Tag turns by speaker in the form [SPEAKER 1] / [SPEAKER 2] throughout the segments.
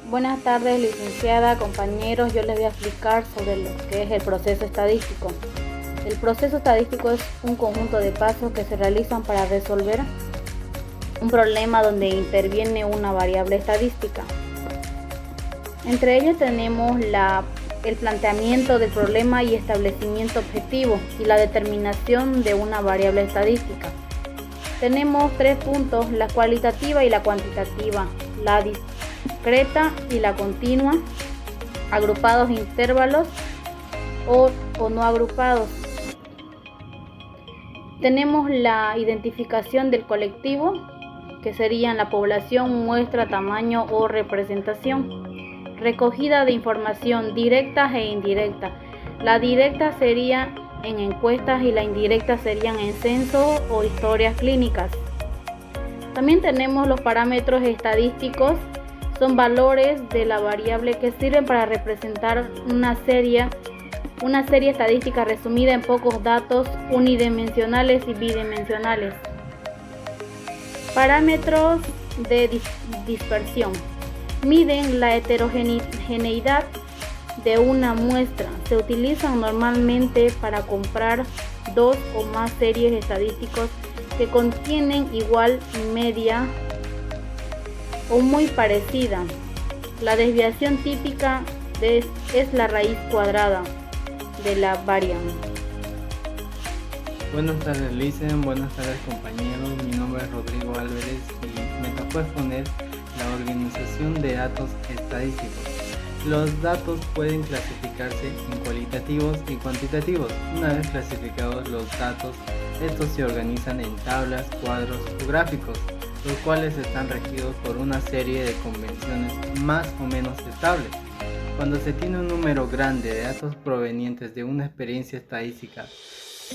[SPEAKER 1] Buenas tardes, licenciada, compañeros. Yo les voy a explicar sobre lo que es el proceso estadístico. El proceso estadístico es un conjunto de pasos que se realizan para resolver un problema donde interviene una variable estadística. Entre ellos tenemos el planteamiento del problema y establecimiento objetivo y la determinación de una variable estadística. Tenemos 3 puntos: la cualitativa y la cuantitativa, la discreta y la continua, agrupados, intervalos o no agrupados. Tenemos la identificación del colectivo, que serían la población, muestra, tamaño o representación. Recogida de información directa e indirecta. La directa sería en encuestas y la indirecta serían en censos o historias clínicas. También tenemos los parámetros estadísticos. Son valores de la variable que sirven para representar una serie estadística resumida en pocos datos unidimensionales y bidimensionales. Parámetros de dispersión. Miden la heterogeneidad de una muestra. Se utilizan normalmente para comparar 2 o más series estadísticas que contienen igual media o muy parecida. La desviación típica es la raíz cuadrada de la variable.
[SPEAKER 2] Buenas tardes, Licen. Buenas tardes, compañeros. Mi nombre es Rodrigo Álvarez y me tocó exponer la organización de datos estadísticos. Los datos pueden clasificarse en cualitativos y cuantitativos. Una vez clasificados los datos, estos se organizan en tablas, cuadros o gráficos, los cuales están regidos por una serie de convenciones más o menos estables. Cuando se tiene un número grande de datos provenientes de una experiencia estadística,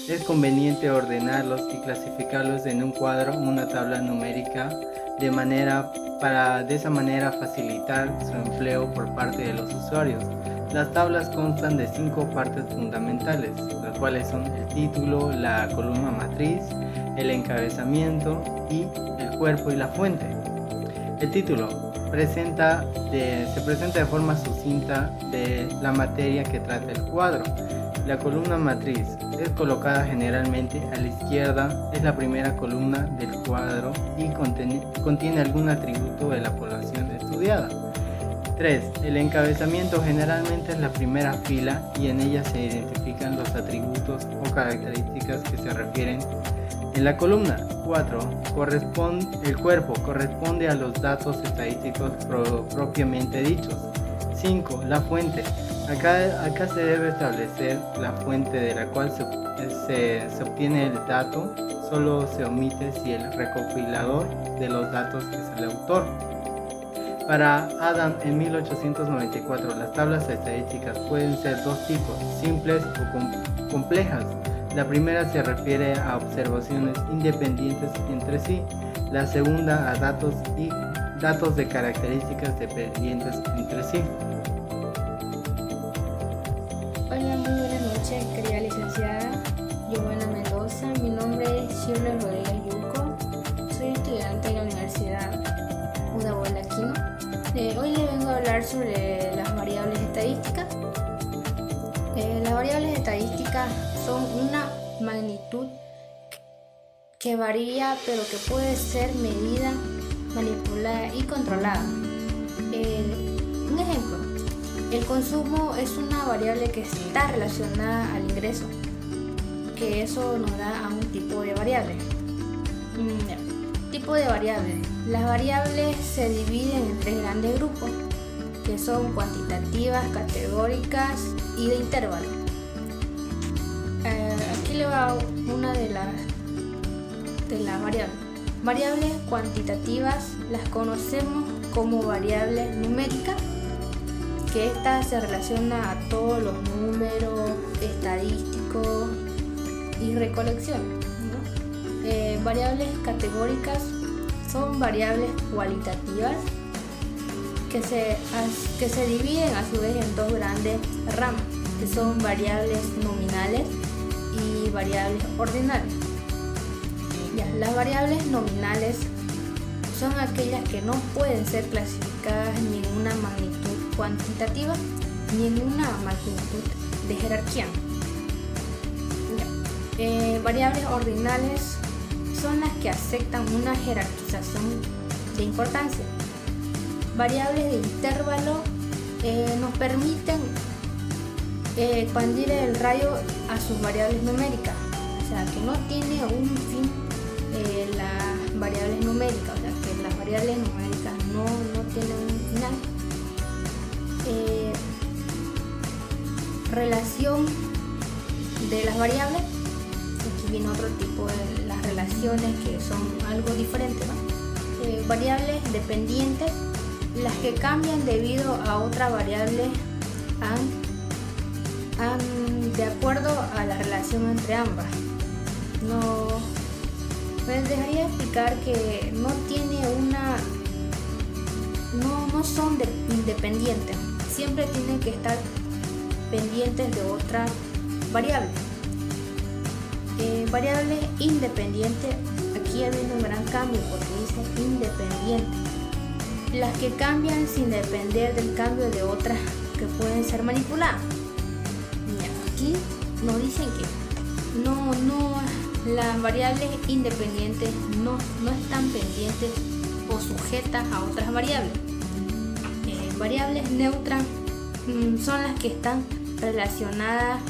[SPEAKER 2] es conveniente ordenarlos y clasificarlos en un cuadro o una tabla numérica de esa manera facilitar su empleo por parte de los usuarios. Las tablas constan de 5 partes fundamentales, las cuales son el título, la columna matriz, el encabezamiento y el cuerpo y la fuente. El título se presenta de forma sucinta de la materia que trata el cuadro. La columna matriz es colocada generalmente a la izquierda, es la primera columna del cuadro y contiene algún atributo de la población estudiada. 3. El encabezamiento generalmente es la primera fila y en ella se identifican los atributos o características que se refieren en la columna. 4. El cuerpo corresponde a los datos estadísticos propiamente dichos. 5. La fuente. Acá se debe establecer la fuente de la cual se obtiene el dato. Solo se omite si el recopilador de los datos es el autor. Para Adam en 1894, las tablas estadísticas pueden ser 2 tipos: simples o complejas. La primera se refiere a observaciones independientes entre sí, la segunda a datos de características dependientes entre sí.
[SPEAKER 3] Hola, muy buenas noches, querida licenciada Giovanna Mendoza. Mi nombre es Shirley Rodríguez Yuco. Soy estudiante de la Universidad Udabola Aquino. Hoy le vengo a hablar sobre las variables estadísticas. Las variables estadísticas son una magnitud que varía, pero que puede ser medida, manipulada y controlada. Un ejemplo: el consumo es una variable que está relacionada al ingreso, que eso nos da a un tipo de variable. Tipo de variable. Las variables se dividen en 3 grandes grupos, que son cuantitativas, categóricas y de intervalo. Aquí le va una de las variables. Variables cuantitativas las conocemos como variables numéricas, que esta se relaciona a todos los números estadísticos y recolecciones, ¿no? Variables categóricas son variables cualitativas que se dividen a su vez en 2 grandes ramas, que son variables nominales y variables ordinales. Las variables nominales son aquellas que no pueden ser clasificadas ni en una magnitud cuantitativa ni en una magnitud de jerarquía. Variables ordinales son las que aceptan una jerarquización de importancia. Variables de intervalo nos permiten expandir el radio a sus variables numéricas, o sea que no tiene un fin las variables numéricas, o sea que las variables numéricas no tienen un final. Relación de las variables, aquí viene otro tipo de las relaciones que son algo diferentes, ¿no? Variables dependientes, las que cambian debido a otra variable de acuerdo a la relación entre ambas. Les dejaría explicar que no son independientes, siempre tienen que estar pendientes de otra variable. Variable independiente, aquí hay un gran cambio porque dice independiente, las que cambian sin depender del cambio de otras que pueden ser manipuladas. Aquí nos dicen que las variables independientes no están pendientes o sujetas a otras variables. Variables neutras son las que están relacionadas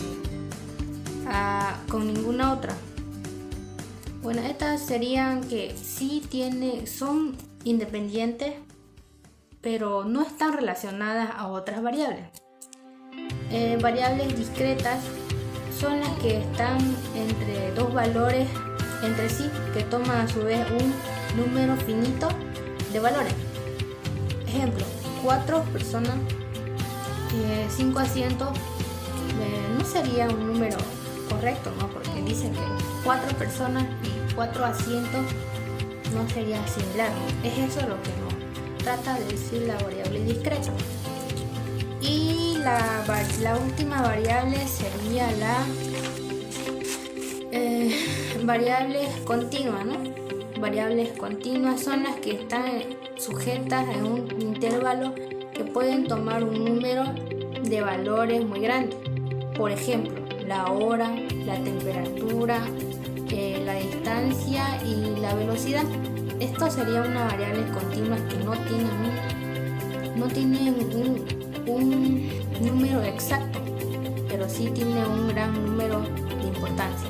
[SPEAKER 3] con ninguna otra. Bueno, estas serían que sí son independientes, pero no están relacionadas a otras variables. Variables discretas son las que están entre dos valores entre sí, que toman a su vez un número finito de valores. Ejemplo, 4 personas, 5 asientos, no sería un número correcto, ¿no? Porque dicen que 4 personas y 4 asientos no sería similar, ¿no? Es eso lo que nos trata de decir la variable discreta. Y la última variable sería la variable continua, ¿no? Variables continuas son las que están sujetas a un intervalo que pueden tomar un número de valores muy grandes. Por ejemplo, la hora, la temperatura, la distancia y la velocidad. Esto sería una variable continua que no tiene un número exacto, pero sí tiene un gran número de importancia.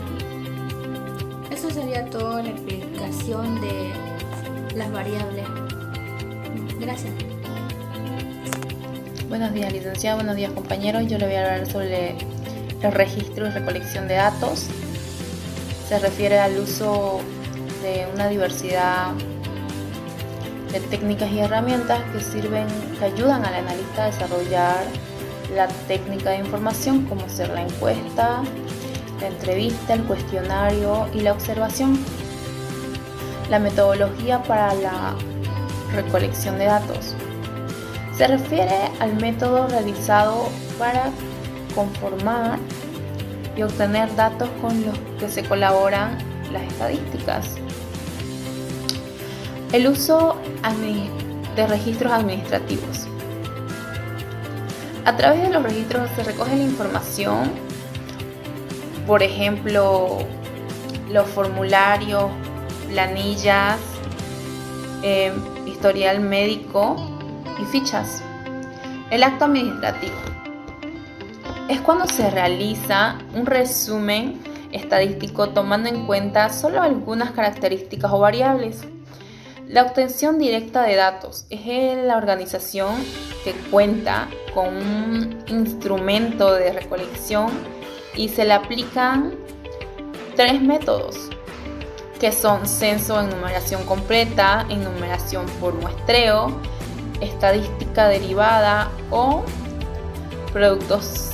[SPEAKER 3] Eso sería toda la explicación de las variables. Gracias.
[SPEAKER 4] Buenos días, licenciada. Buenos días, compañeros. Yo le voy a hablar sobre el registro y recolección de datos. Se refiere al uso de una diversidad de técnicas y herramientas que ayudan al analista a desarrollar la técnica de información, como ser la encuesta, la entrevista, el cuestionario y la observación. La metodología para la recolección de datos se refiere al método realizado para conformar y obtener datos con los que se colaboran las estadísticas. El uso de registros administrativos. A través de los registros se recoge la información, por ejemplo, los formularios, planillas, historial médico y fichas. El acto administrativo es cuando se realiza un resumen estadístico tomando en cuenta solo algunas características o variables. La obtención directa de datos es la organización que cuenta con un instrumento de recolección y se le aplican 3 métodos, que son censo en numeración completa, enumeración por muestreo, estadística derivada o productos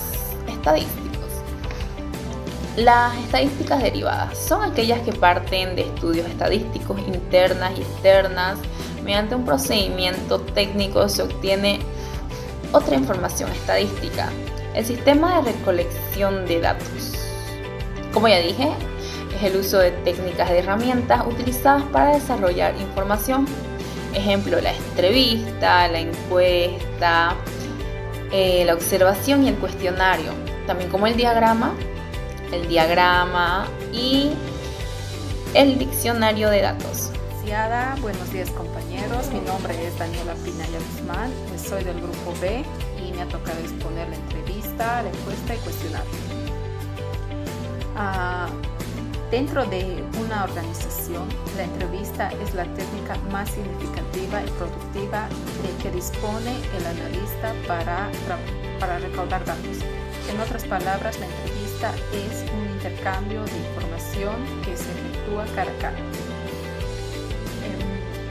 [SPEAKER 4] estadísticos. Las estadísticas derivadas son aquellas que parten de estudios estadísticos internas y externas. Mediante un procedimiento técnico se obtiene otra información estadística. El sistema de recolección de datos, como ya dije, es el uso de técnicas de herramientas utilizadas para desarrollar información. Ejemplo, la entrevista, la encuesta, la observación y el cuestionario. También como el diagrama y el diccionario de datos.
[SPEAKER 5] Buenos días compañeros, mi nombre es Daniela Pinaya Guzmán, soy del grupo B y me ha tocado exponer la entrevista, la encuesta y cuestionario. Dentro de una organización, la entrevista es la técnica más significativa y productiva de que dispone el analista para recaudar datos. En otras palabras, la entrevista es un intercambio de información que se efectúa cara a cara.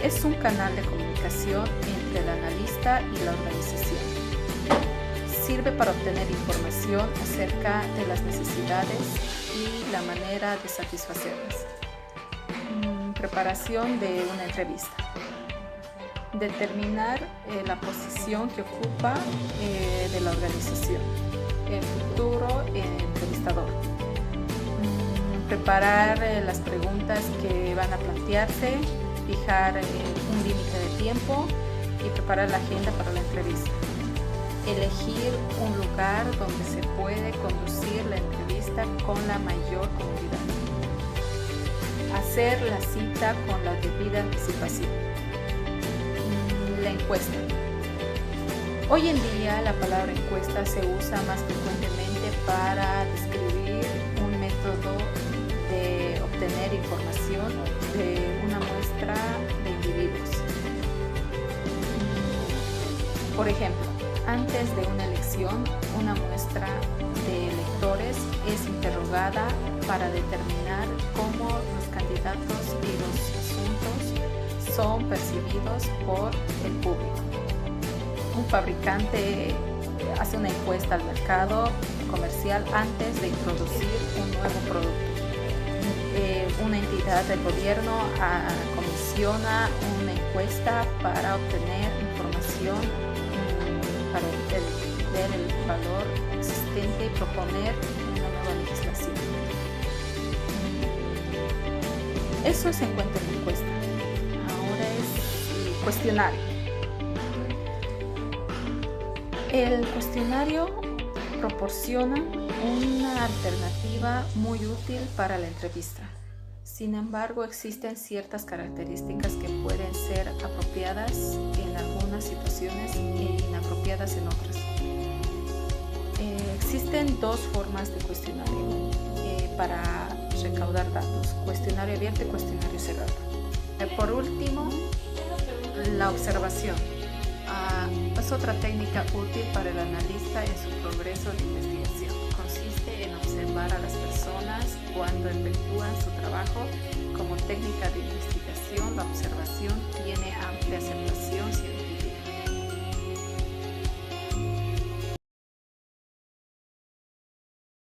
[SPEAKER 5] Es un canal de comunicación entre el analista y la organización. Sirve para obtener información acerca de las necesidades y la manera de satisfacerlas. Preparación de una entrevista. Determinar la posición que ocupa de la organización. El futuro entrevistador. Preparar las preguntas que van a plantearse. Fijar un límite de tiempo y preparar la agenda para la entrevista. Elegir un lugar donde se puede conducir la entrevista con la mayor comodidad. Hacer la cita con la debida anticipación. La encuesta. Hoy en día la palabra encuesta se usa más frecuentemente para describir un método de obtener información de una muestra de individuos. Por ejemplo, antes de una elección, una muestra de electores es interrogada para determinar cómo los candidatos y los asuntos son percibidos por el público. Un fabricante hace una encuesta al mercado comercial antes de introducir un nuevo producto. Una entidad del gobierno comisiona una encuesta para obtener información para ver el valor existente y proponer una nueva legislación. Eso se encuentra en la encuesta. Ahora es el cuestionario. El cuestionario proporciona una alternativa muy útil para la entrevista. Sin embargo, existen ciertas características que pueden ser apropiadas en algunas situaciones e inapropiadas en otras. Existen dos formas de cuestionario para recaudar datos: cuestionario abierto y cuestionario cerrado. Por último, la observación. Es otra técnica útil para el analista en su progreso de investigación. Consiste en observar a las personas cuando efectúan su trabajo. Como técnica de investigación, la observación tiene amplia aceptación científica.